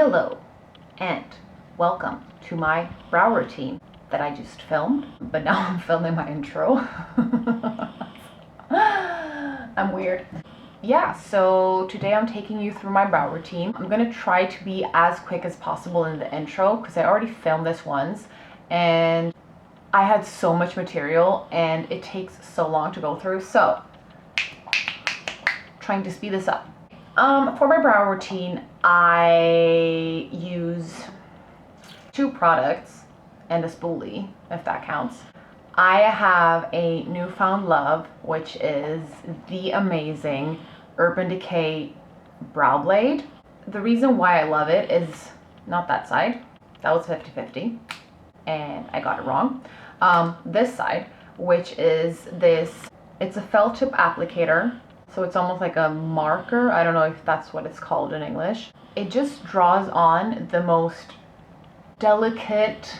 Hello and welcome to my brow routine that I just filmed, but now I'm filming my intro. I'm weird. Yeah, so today I'm taking you through my brow routine. I'm gonna try to be as quick as possible in the intro because I already filmed this once and I had so much material and it takes so long to go through, so trying to speed this up. For my brow routine, I use 2 products and a spoolie, if that counts. I have a newfound love, which is the amazing Urban Decay Brow Blade. The reason why I love it is not that side. That was 50-50, and I got it wrong. This side, which is this, it's a felt tip applicator. So it's almost like a marker. I don't know if that's what it's called in English. It just draws on the most delicate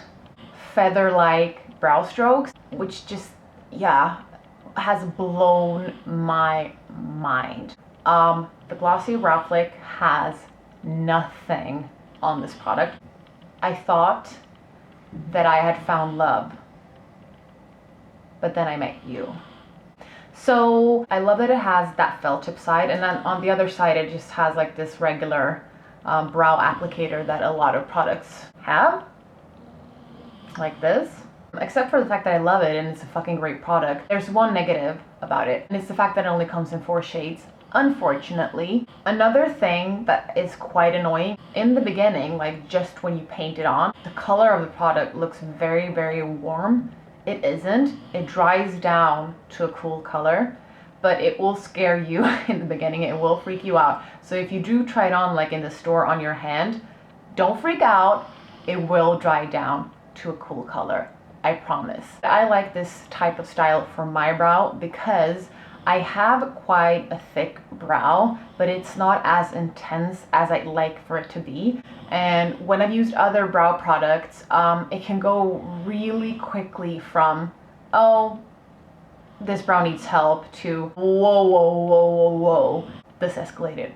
feather-like brow strokes, which just, yeah, has blown my mind. The Glossy Brow Flick has nothing on this product. I thought that I had found love, but then I met you. So I love that it has that felt tip side, and then on the other side it just has like this regular brow applicator that a lot of products have, like this. Except for the fact that I love it and it's a fucking great product. There's one negative about it, and it's the fact that it only comes in 4 shades, unfortunately. Another thing that is quite annoying, in the beginning, like just when you paint it on, the color of the product looks very, very warm. It isn't. It dries down to a cool color, but it will scare you in the beginning. It will freak you out. So if you do try it on like in the store on your hand, don't freak out. It will dry down to a cool color. I promise. I like this type of style for my brow because I have quite a thick brow, but it's not as intense as I'd like for it to be. And when I've used other brow products, it can go really quickly from, oh, this brow needs help, to whoa, whoa, whoa, whoa, whoa. This escalated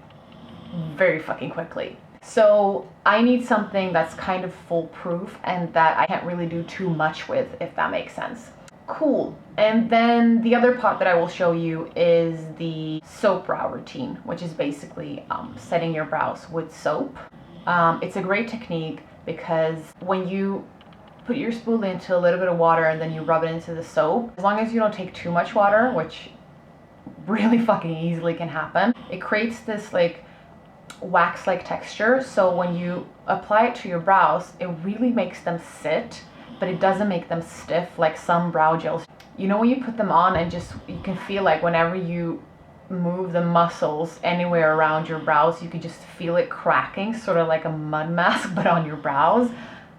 very fucking quickly. So I need something that's kind of foolproof and that I can't really do too much with, if that makes sense. Cool. And then the other part that I will show you is the soap brow routine, which is basically setting your brows with soap. It's a great technique because when you put your spool into a little bit of water and then you rub it into the soap, as long as you don't take too much water, which really fucking easily can happen, it creates this like wax-like texture. So when you apply it to your brows, it really makes them sit, but it doesn't make them stiff like some brow gels. You know, when you put them on and just, you can feel like whenever you move the muscles anywhere around your brows, you can just feel it cracking, sort of like a mud mask, but on your brows.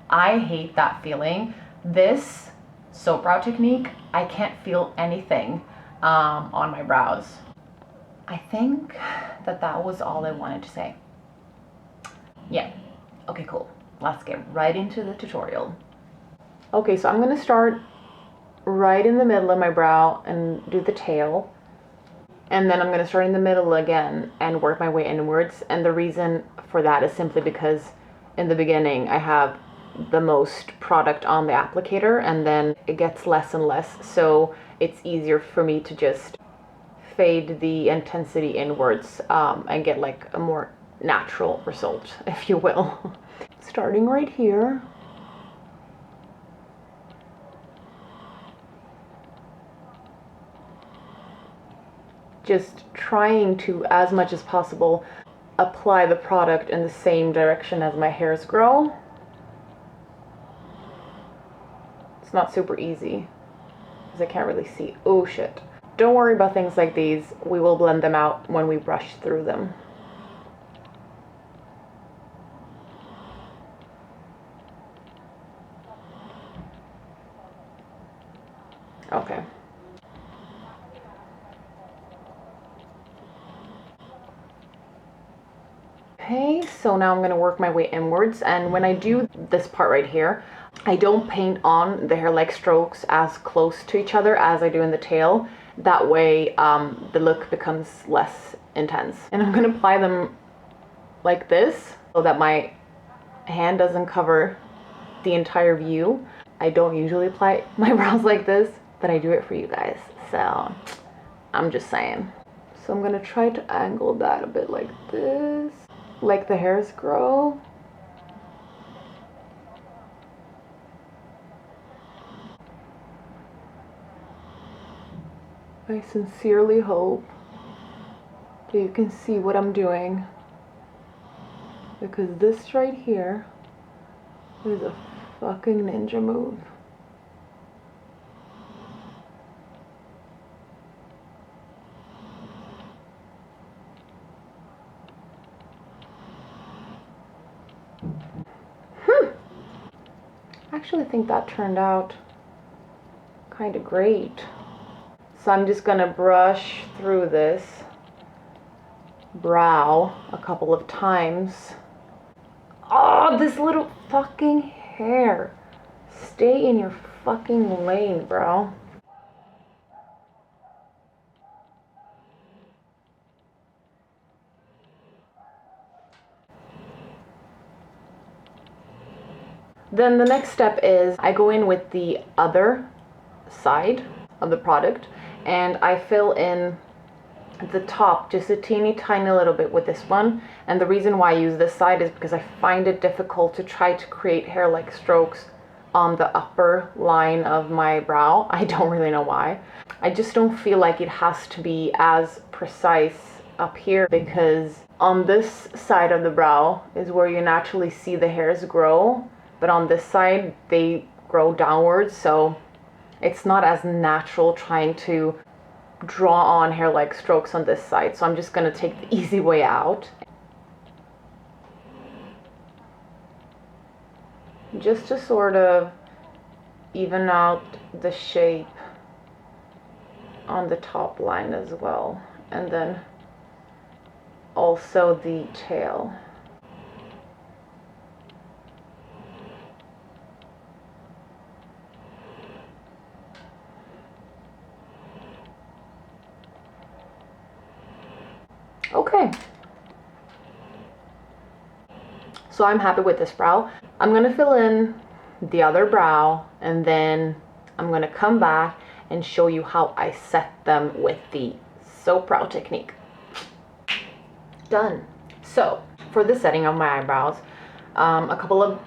I hate that feeling. This soap brow technique, I can't feel anything on my brows. I think that was all I wanted to say. Yeah, okay, cool. Let's get right into the tutorial. Okay, so I'm gonna start right in the middle of my brow and do the tail. And then I'm gonna start in the middle again and work my way inwards. And the reason for that is simply because in the beginning I have the most product on the applicator and then it gets less and less. So it's easier for me to just fade the intensity inwards and get like a more natural result, if you will. Starting right here. Just trying to, as much as possible, apply the product in the same direction as my hairs grow. It's not super easy because I can't really see. Oh shit. Don't worry about things like these. We will blend them out when we brush through them. Okay. Okay, so now I'm going to work my way inwards, and when I do this part right here, I don't paint on the hair-like strokes as close to each other as I do in the tail. That way the look becomes less intense. And I'm going to apply them like this so that my hand doesn't cover the entire view. I don't usually apply my brows like this, but I do it for you guys, so I'm just saying. So I'm gonna try to angle that a bit like this, like the hairs grow. I sincerely hope that you can see what I'm doing, because this right here is a fucking ninja move. I actually think that turned out kind of great. So I'm just gonna brush through this brow a couple of times. Oh, this little fucking hair. Stay in your fucking lane, bro. Then the next step is I go in with the other side of the product and I fill in the top just a teeny tiny little bit with this one. And the reason why I use this side is because I find it difficult to try to create hair-like strokes on the upper line of my brow. I don't really know why. I just don't feel like it has to be as precise up here, because on this side of the brow is where you naturally see the hairs grow, but on this side they grow downwards, so it's not as natural trying to draw on hair-like strokes on this side. So I'm just gonna take the easy way out, just to sort of even out the shape on the top line as well, and then also the tail. Okay, so I'm happy with this brow. I'm gonna fill in the other brow, and then I'm gonna come back and show you how I set them with the soap brow technique. Done. So for the setting of my eyebrows, a couple of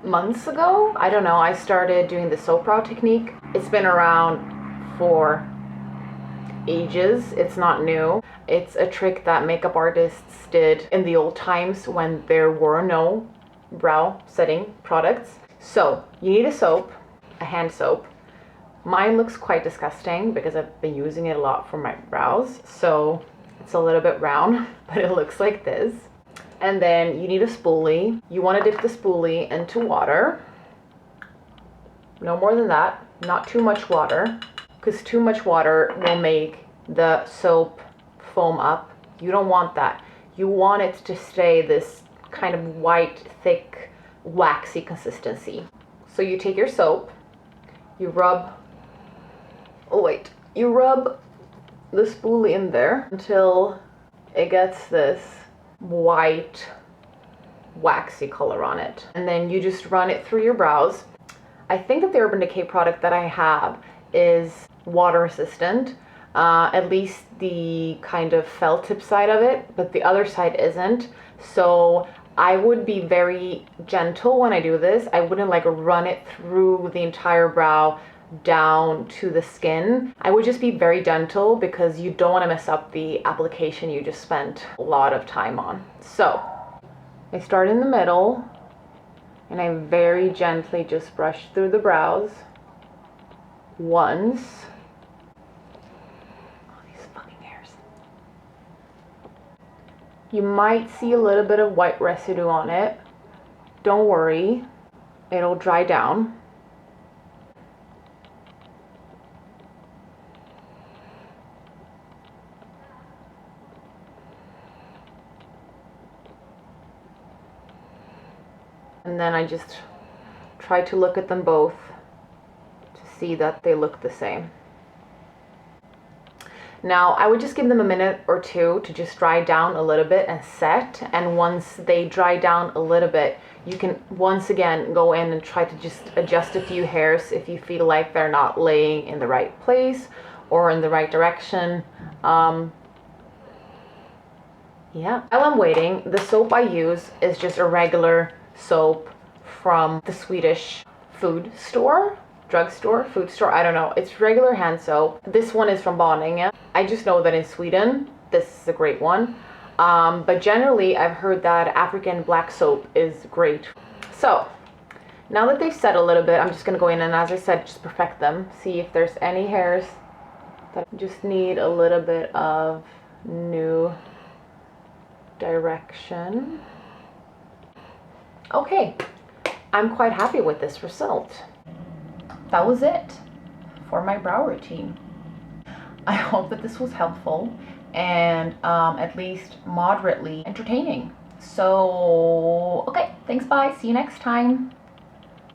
months ago, I don't know, I started doing the soap brow technique. It's been around for ages. It's not new. It's a trick that makeup artists did in the old times when there were no brow setting products. So you need a soap, a hand soap. Mine looks quite disgusting because I've been using it a lot for my brows, so it's a little bit round, but it looks like this. And then you need a spoolie. You want to dip the spoolie into water. No more than that, not too much water, because too much water will make the soap foam up. You don't want that. You want it to stay this kind of white, thick, waxy consistency. So you take your soap, you rub the spoolie in there until it gets this white, waxy color on it. And then you just run it through your brows. I think that the Urban Decay product that I have is water resistant. At least the kind of felt tip side of it, but the other side isn't. So I would be very gentle when I do this. I wouldn't like run it through the entire brow down to the skin. I would just be very gentle because you don't want to mess up the application you just spent a lot of time on. So I start in the middle and I very gently just brush through the brows once. You might see a little bit of white residue on it. Don't worry, it'll dry down. And then I just try to look at them both to see that they look the same. Now, I would just give them a minute or two to just dry down a little bit and set. And once they dry down a little bit, you can once again go in and try to just adjust a few hairs if you feel like they're not laying in the right place or in the right direction. Yeah. While I'm waiting, the soap I use is just a regular soap from the Swedish food store. Drugstore, food store, I don't know. It's regular hand soap. This one is from Boninge. I just know that in Sweden, this is a great one. But generally, I've heard that African black soap is great. So, now that they've set a little bit, I'm just gonna go in and, as I said, just perfect them. See if there's any hairs that just need a little bit of new direction. Okay, I'm quite happy with this result. That was it for my brow routine. I hope that this was helpful and at least moderately entertaining. So, okay, thanks, bye. See you next time.